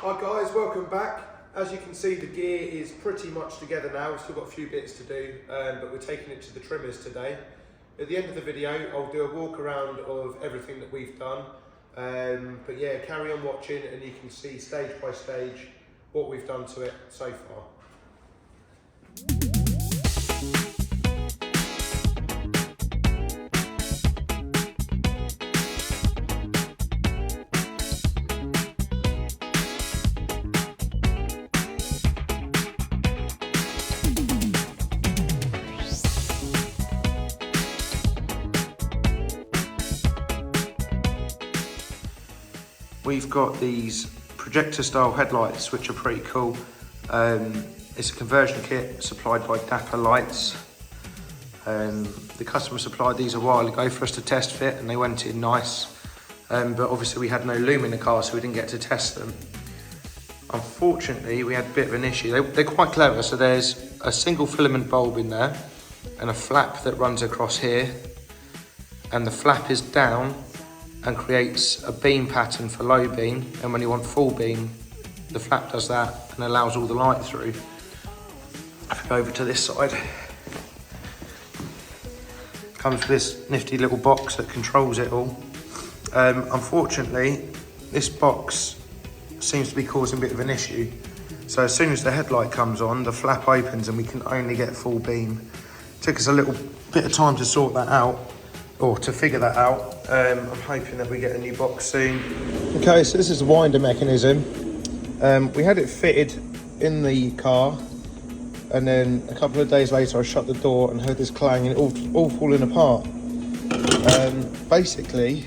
Hi guys, welcome back. As you can see, the gear is pretty much together now. We've still got a few bits to do, but we're taking it to the trimmers today. At the end of the video, I'll do a walk around of everything that we've done. But yeah, carry on watching and you can see stage by stage what we've done to it so far. We've got these projector style headlights which are pretty cool. It's a conversion kit supplied by Dapper Lights. The customer supplied these a while ago for us to test fit and they went in nice. But obviously we had no lume in the car, so we didn't get to test them. Unfortunately, we had a bit of an issue. They're quite clever, so there's a single filament bulb in there and a flap that runs across here. And the flap is down and creates a beam pattern for low beam, and when you want full beam, the flap does that and allows all the light through. If we go over to this side, comes with this nifty little box that controls it all. Unfortunately, this box seems to be causing a bit of an issue. So as soon as the headlight comes on, the flap opens and we can only get full beam. It took us a little bit of time to sort that out, or to figure that out. I'm hoping that we get a new box soon. Okay, so this is the winder mechanism. We had it fitted in the car, and then a couple of days later I shut the door and heard this clang and it all falling apart. Basically,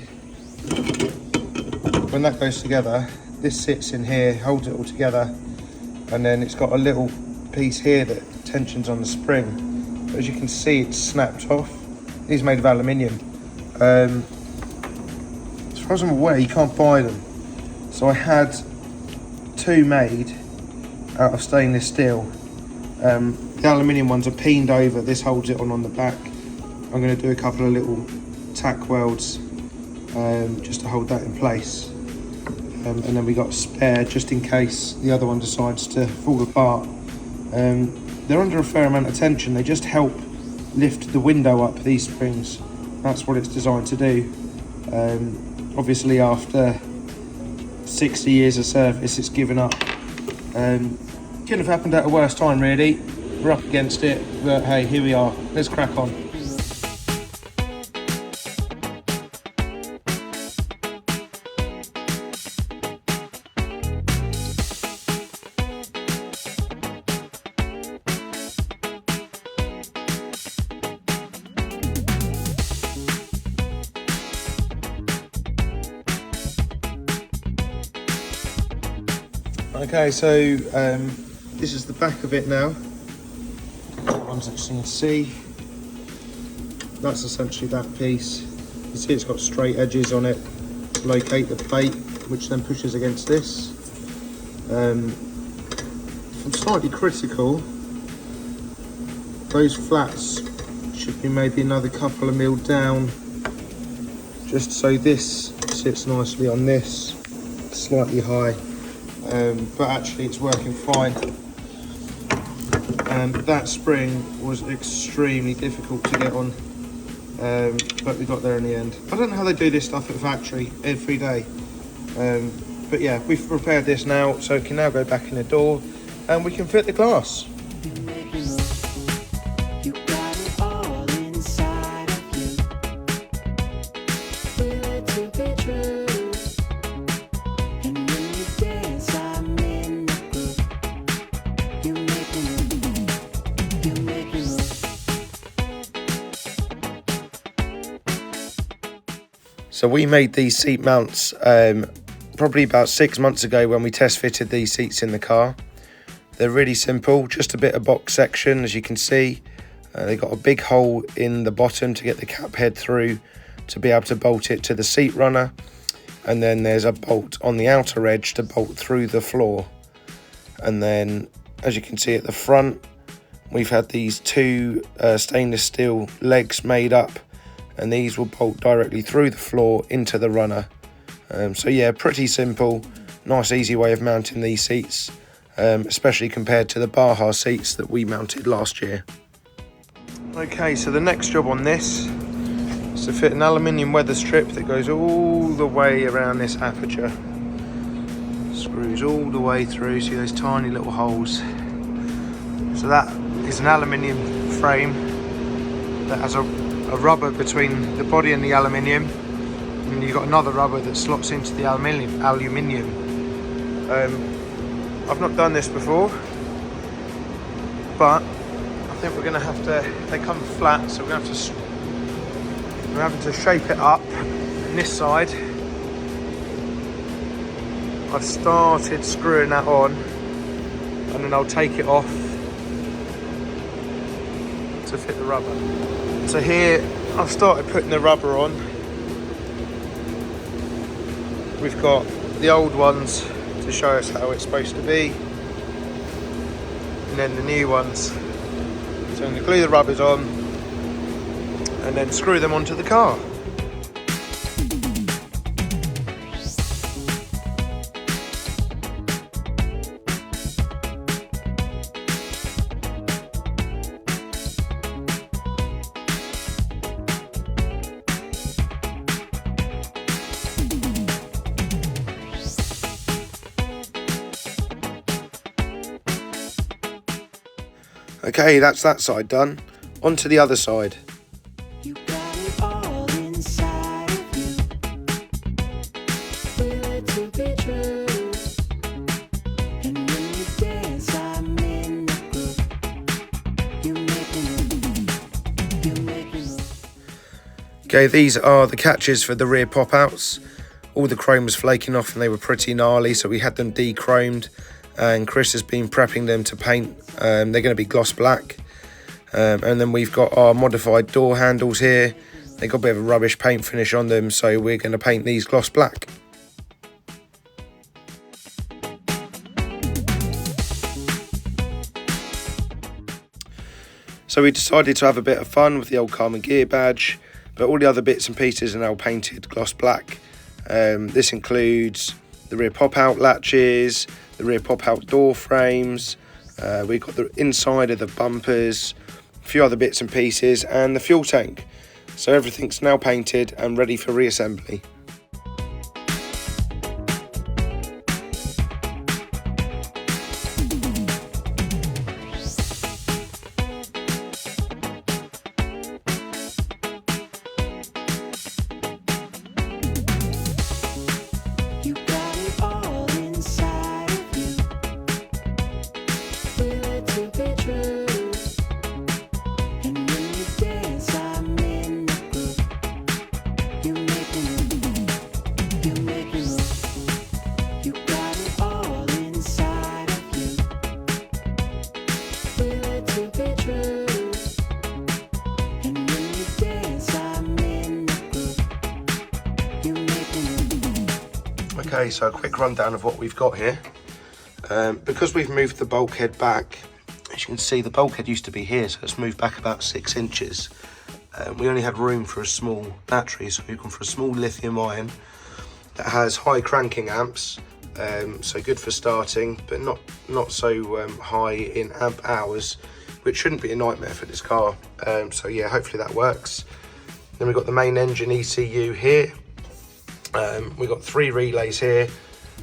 when that goes together, this sits in here, holds it all together, and then it's got a little piece here that tensions on the spring. But as you can see, it's snapped off. These are made of aluminium. As far as I'm aware, you can't buy them. So I had two made out of stainless steel. The aluminium ones are peened over. This holds it on the back. I'm going to do a couple of little tack welds just to hold that in place. And then we got a spare just in case the other one decides to fall apart. They're under a fair amount of tension. They just help lift the window up, these springs. That's what it's designed to do. Obviously after 60 years of service, it's given up. Couldn't have happened at a worse time really. We're up against it, but hey, here we are. Let's crack on. Okay, so this is the back of it now. Ones that you can see. That's essentially that piece. You see it's got straight edges on it to locate the plate, which then pushes against this. I'm slightly critical. Those flats should be maybe another couple of mil down, just so this sits nicely on this, slightly high. But actually it's working fine. That spring was extremely difficult to get on, but we got there in the end. I don't know how they do this stuff at the factory every day, but yeah, we've repaired this now, so it can now go back in the door and we can fit the glass. So we made these seat mounts probably about 6 months ago when we test fitted these seats in the car. They're really simple, just a bit of box section as you can see. They got a big hole in the bottom to get the cap head through to be able to bolt it to the seat runner. And then there's a bolt on the outer edge to bolt through the floor. And then as you can see at the front, we've had these two stainless steel legs made up, and these will bolt directly through the floor into the runner. So yeah, pretty simple, Nice easy way of mounting these seats, especially compared to the Baja seats that we mounted last year. Okay, so the next job on this is to fit an aluminium weather strip that goes all the way around this aperture. Screws all the way through, see those tiny little holes. So that is an aluminium frame that has a rubber between the body and the aluminium, and you've got another rubber that slots into the aluminium. I've not done this before, but I think we're going to have to, they come flat, so we're having to shape it up. And this side, I've started screwing that on, and then I'll take it off to fit the rubber. So here, I've started putting the rubber on. We've got the old ones to show us how it's supposed to be, and then the new ones. So I'm going to glue the rubbers on and then screw them onto the car. Okay, that's that side done. On to the other side. You got it all inside of you. Feel it to be true. And when you dance, I'm in the groove. You make me move. Okay, these are the catches for the rear pop-outs. All the chrome was flaking off and they were pretty gnarly, so we had them de-chromed. And Chris has been prepping them to paint. They're going to be gloss black. And then we've got our modified door handles here. They got a bit of a rubbish paint finish on them, so we're going to paint these gloss black. So we decided to have a bit of fun with the old Karmann Ghia badge, but all the other bits and pieces are now painted gloss black. This includes the rear pop-out latches, the rear pop-out door frames, we've got the inside of the bumpers, a few other bits and pieces, and the fuel tank. So everything's now painted and ready for reassembly. You got it all inside of you. Feel it to be true. And when you dance, I'm in the groove. You make me move. You make me move. You got it all inside of you. Feel it to be true. And when you dance, I'm in the groove. You make me move. Okay, so a quick rundown of what we've got here. Because we've moved the bulkhead back, as you can see, the bulkhead used to be here, so it's moved back about 6 inches. We only had room for a small battery, so we've gone for a small lithium ion that has high cranking amps, so good for starting, but not so high in amp hours, which shouldn't be a nightmare for this car. So yeah, hopefully that works. Then we've got the main engine ECU here. We've got 3 relays here,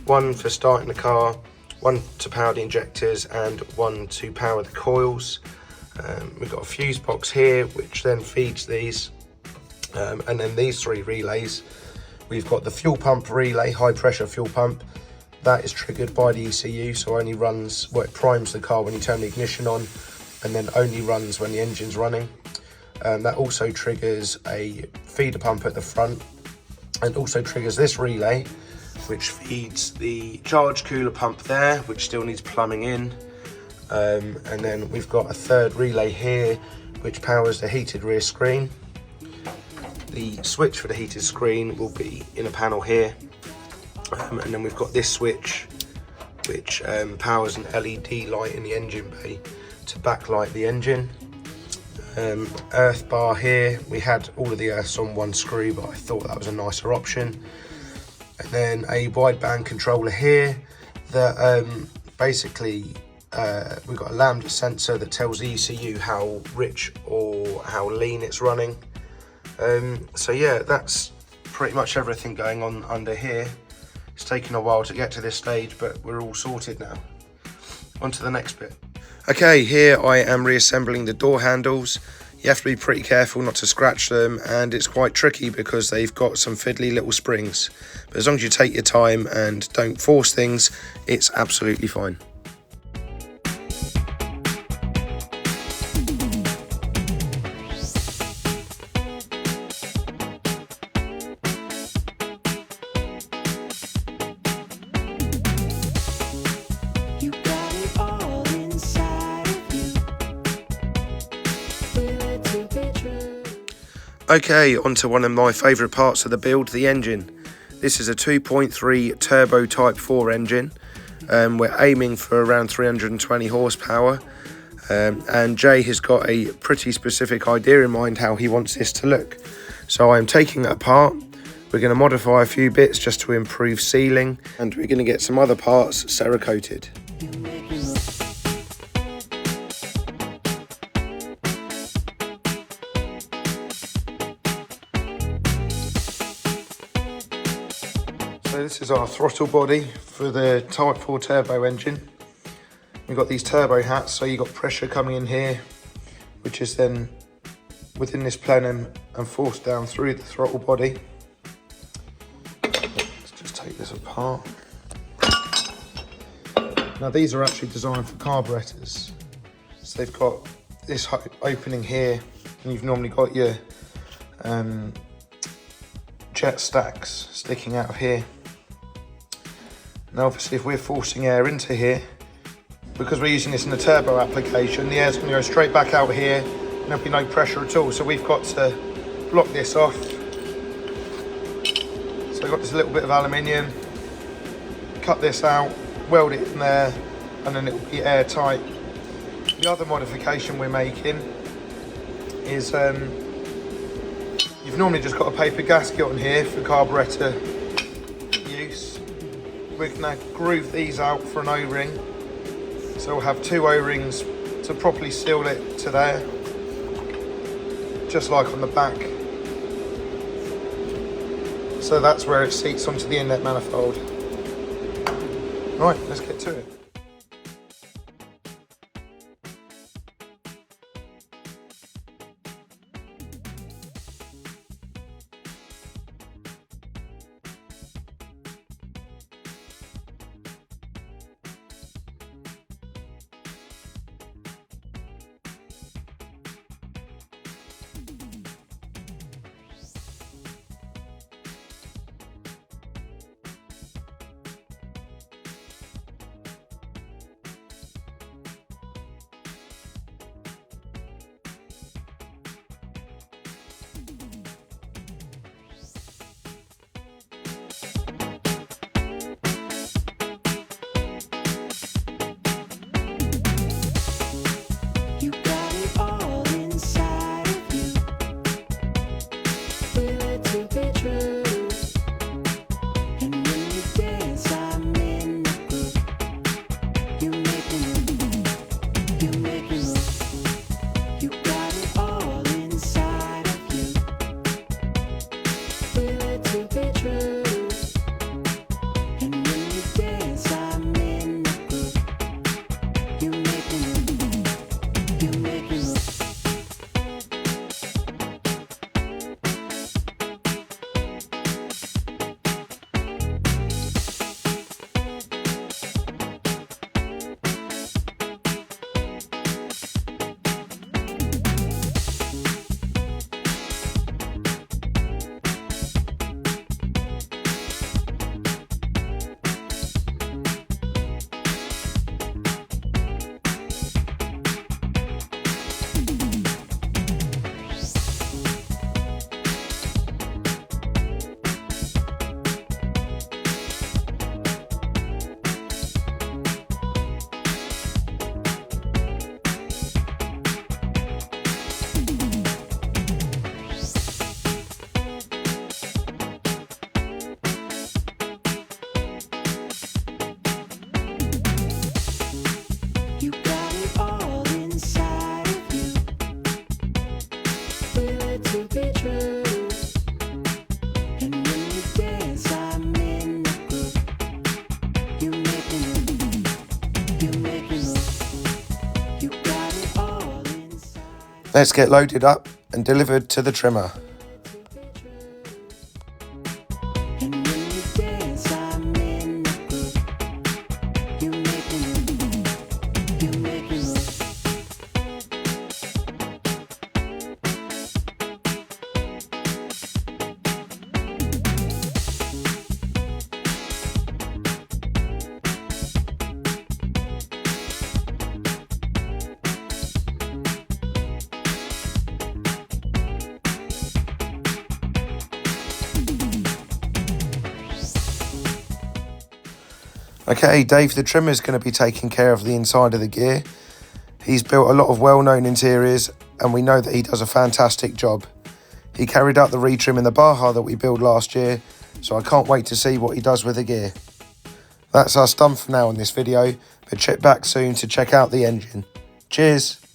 one for starting the car, one to power the injectors, and one to power the coils. We've got a fuse box here, which then feeds these, and then these 3 relays. We've got the fuel pump relay, high pressure fuel pump. That is triggered by the ECU, so only runs, well, it primes the car when you turn the ignition on, and then only runs when the engine's running. That also triggers a feeder pump at the front, and also triggers this relay, which feeds the charge cooler pump there, which still needs plumbing in. And then we've got a 3rd relay here, which powers the heated rear screen. The switch for the heated screen will be in a panel here. And then we've got this switch, which powers an LED light in the engine bay to backlight the engine. Earth bar here, we had all of the earths on one screw, but I thought that was a nicer option. and then a wideband controller here that basically we've got a lambda sensor that tells the ECU how rich or how lean it's running. So yeah, that's pretty much everything going on under here. It's taken a while to get to this stage, but we're all sorted now. On to the next bit. Okay, here I am reassembling the door handles. You have to be pretty careful not to scratch them, and it's quite tricky because they've got some fiddly little springs. But as long as you take your time and don't force things, it's absolutely fine. You got it all inside of you. Feel it to be true. Okay, on to one of my favourite parts of the build, the engine. This is a 2.3 turbo type 4 engine. We're aiming for around 320 horsepower. And Jay has got a pretty specific idea in mind how he wants this to look. So I'm taking it apart. We're going to modify a few bits just to improve sealing, and we're going to get some other parts Cerakoted. You make me look. So this is our throttle body for the Type 4 turbo engine. We've got these turbo hats, so you've got pressure coming in here, which is then within this plenum and forced down through the throttle body. Let's just take this apart. Now these are actually designed for carburetors. So they've got this opening here, and you've normally got your jet stacks sticking out of here. Now obviously if we're forcing air into here, because we're using this in a turbo application, the air's going to go straight back out here and there'll be no pressure at all. So we've got to block this off. So I've got this little bit of aluminium, cut this out, weld it in there, and then it'll be airtight. The other modification we're making is you've normally just got a paper gasket on here for carburetor use. We're going to groove these out for an O-ring. So we'll have two O-rings to properly seal it to there, just like on the back. So that's where it seats onto the inlet manifold. Right, let's get to it. Let's get loaded up and delivered to the trimmer. And when you dance, I'm in the groove. You make me move. You make me move. Okay, Dave the trimmer is going to be taking care of the inside of the gear. He's built a lot of well-known interiors and we know that he does a fantastic job. He carried out the retrim in the Baja that we built last year, so I can't wait to see what he does with the gear. That's us done for now in this video, but check back soon to check out the engine. Cheers!